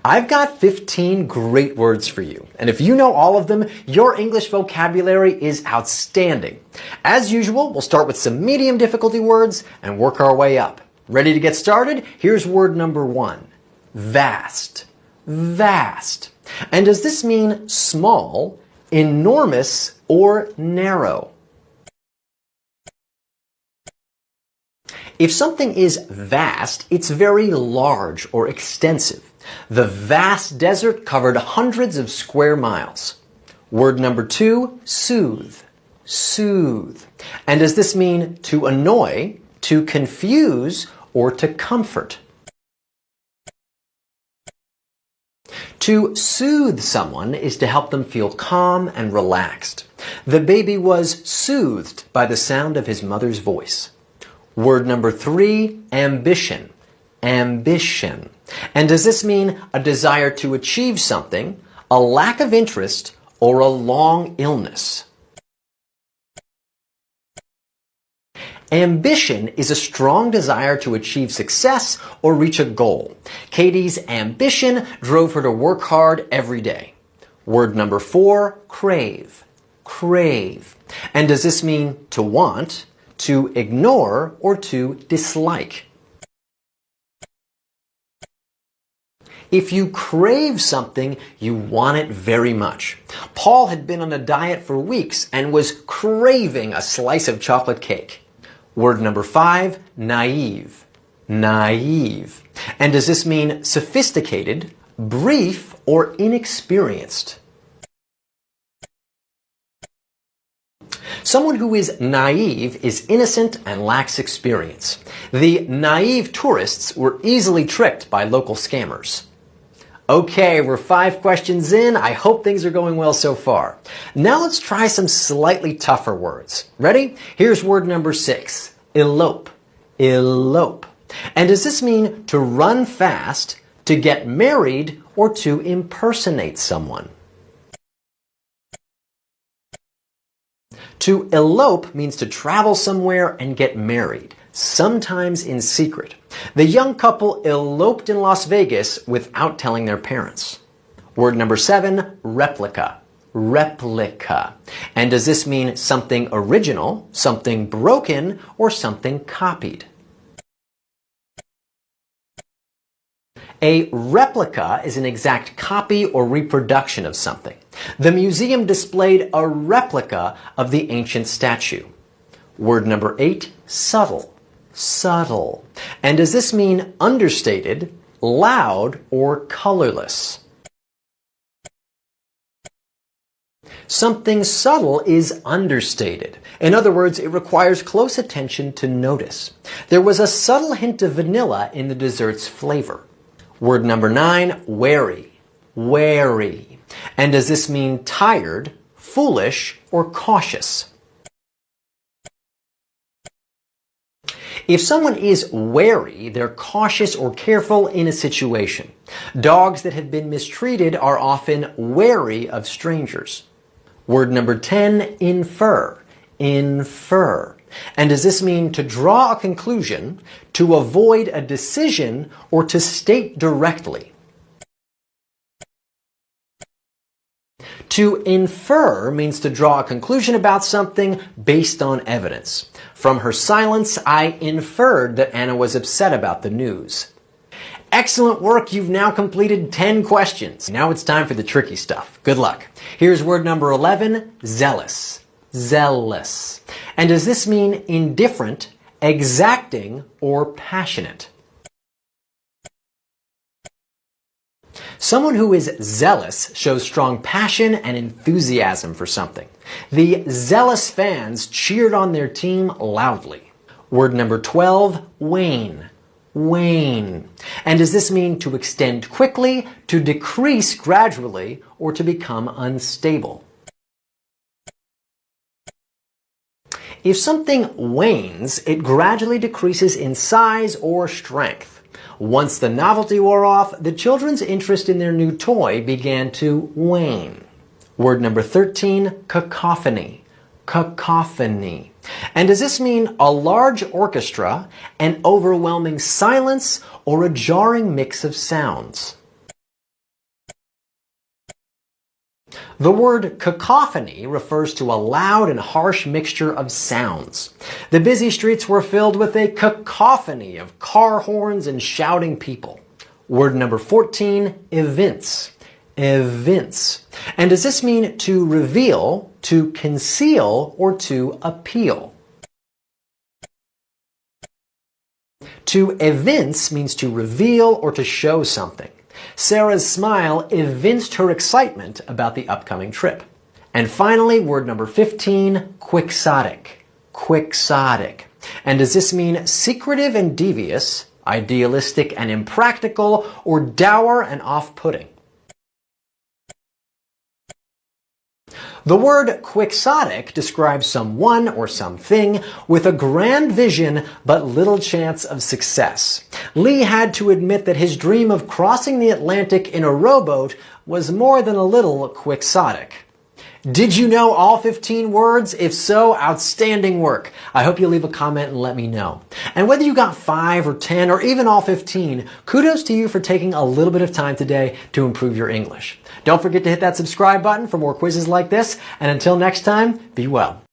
I've got 15 great words for you, and if you know all of them, your English vocabulary is outstanding. As usual, we'll start with some medium difficulty words and work our way up. Ready to get started? Here's word number 1. Vast. Vast. And does this mean small, enormous, or narrow? If something is vast, it's very large or extensive. The vast desert covered hundreds of square miles. Word number 2, soothe. Soothe. And does this mean to annoy, to confuse, or to comfort? To soothe someone is to help them feel calm and relaxed. The baby was soothed by the sound of his mother's voice. Word number 3, ambition. Ambition. And does this mean a desire to achieve something, a lack of interest, or a long illness? Ambition is a strong desire to achieve success or reach a goal. Katie's ambition drove her to work hard every day. Word number 4, crave. Crave. And does this mean to want, to ignore, or to dislike? If you crave something, you want it very much. Paul had been on a diet for weeks and was craving a slice of chocolate cake. Word number 5, naive. Naive. And does this mean sophisticated, brief, or inexperienced? Someone who is naive is innocent and lacks experience. The naive tourists were easily tricked by local scammers. Okay, we're 5 questions in. I hope things are going well so far. Now let's try some slightly tougher words. Ready? Here's word number 6. Elope. Elope. And does this mean to run fast, to get married, or to impersonate someone? To elope means to travel somewhere and get married, sometimes in secret. The young couple eloped in Las Vegas without telling their parents. Word number 7, replica. Replica. And does this mean something original, something broken, or something copied? A replica is an exact copy or reproduction of something. The museum displayed a replica of the ancient statue. Word number 8, subtle. Subtle. And does this mean understated, loud, or colorless? Something subtle is understated. In other words, it requires close attention to notice. There was a subtle hint of vanilla in the dessert's flavor. Word number 9, wary. Wary. And does this mean tired, foolish, or cautious? If someone is wary, they're cautious or careful in a situation. Dogs that have been mistreated are often wary of strangers. Word number 10, infer. Infer. And does this mean to draw a conclusion, to avoid a decision, or to state directly? To infer means to draw a conclusion about something based on evidence. From her silence, I inferred that Anna was upset about the news. Excellent work. You've now completed 10 questions. Now it's time for the tricky stuff. Good luck. Here's word number 11, zealous. Zealous. And does this mean indifferent, exacting, or passionate? Someone who is zealous shows strong passion and enthusiasm for something. The zealous fans cheered on their team loudly. Word number 12, wane. Wane. And does this mean to extend quickly, to decrease gradually, or to become unstable? If something wanes, it gradually decreases in size or strength. Once the novelty wore off, the children's interest in their new toy began to wane. Word number 13, cacophony. Cacophony. And does this mean a large orchestra, an overwhelming silence, or a jarring mix of sounds? The word cacophony refers to a loud and harsh mixture of sounds. The busy streets were filled with a cacophony of car horns and shouting people. Word number 14, evince. Evince. And does this mean to reveal, to conceal, or to appeal? To evince means to reveal or to show something. Sarah's smile evinced her excitement about the upcoming trip. And finally, word number 15, quixotic. Quixotic. And does this mean secretive and devious, idealistic and impractical, or dour and off-putting? The word quixotic describes someone or something with a grand vision but little chance of success. Lee had to admit that his dream of crossing the Atlantic in a rowboat was more than a little quixotic. Did you know all 15 words? If so, outstanding work. I hope you leave a comment and let me know. And whether you got 5 or 10 or even all 15, kudos to you for taking a little bit of time today to improve your English. Don't forget to hit that subscribe button for more quizzes like this, and until next time, be well.